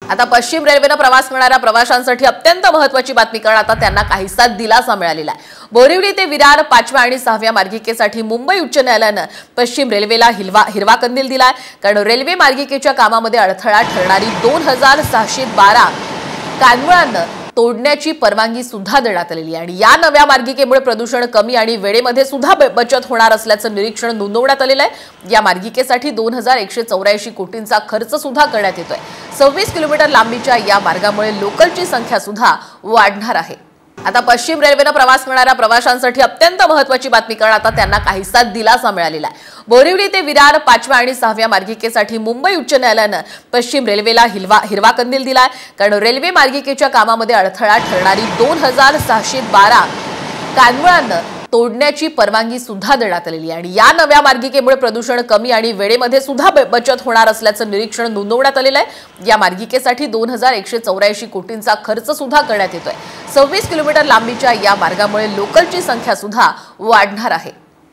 आता पश्चिम रेल्वेने प्रवास करणाऱ्या प्रवाशांसाठी अत्यंत महत्त्वाची बातमी, कारण आता त्यांना काहीसा दिलासा मिळालेला आहे। बोरिवली ते विरार 5व्या आणि 6व्या मार्गिकेसाठी मुंबई उच्च न्यायालयाने पश्चिम रेल्वेला हिरवा कंदील दिलाय। कारण रेल्वे मार्गिकेच्या कामामध्ये अडथळा ठरणारी 2612 कानवळांना तोडण्याची परवानगी सुद्धा देण्यात आलेली आहे। आणि या नव्या मार्गिकेमुळे प्रदूषण कमी आणि वेळेमध्ये सुद्धा बचत होणार असल्याचं निरीक्षण नोंदवण्यात आलेलं आहे। या मार्गिकेसाठी 2184 कोटींचा खर्च सुद्धा करण्यात येतोय। 26 किलोमीटर लांबीच्या या मार्गामुळे लोकलची संख्या सुद्धा वाढणार आहे। आता पश्चिम रेल्वेने प्रवास करणाऱ्या प्रवाशांसाठी अत्यंत महत्त्वाची बातमी, कारण आता त्यांना काहीसा दिलासा मिळालेला आहे। बोरिवली ते विरार 5व्या आणि 6व्या मार्गिकेसाठी मुंबई उच्च न्यायालयाने पश्चिम रेल्वेला हिरवा कंदील दिलाय। कारण रेल्वे मार्गिकेच्या कामामध्ये अडथळा ठरणारी 2612 कानवळांना तोडण्याची परवानगी सुद्धा देण्यात आलेली आहे। आणि या नव्या मार्गिकेमुळे प्रदूषण कमी आणि वेळेमध्ये सुद्धा बचत होणार असल्याचं निरीक्षण नोंदवण्यात आलेलं आहे। या मार्गिकेसाठी 2184 कोटींचा खर्च सुद्धा करण्यात येतोय। 26 किलोमीटर लांबीच्या या मार्गामुळे लोकलची संख्या सुद्धा वाढणार आहे।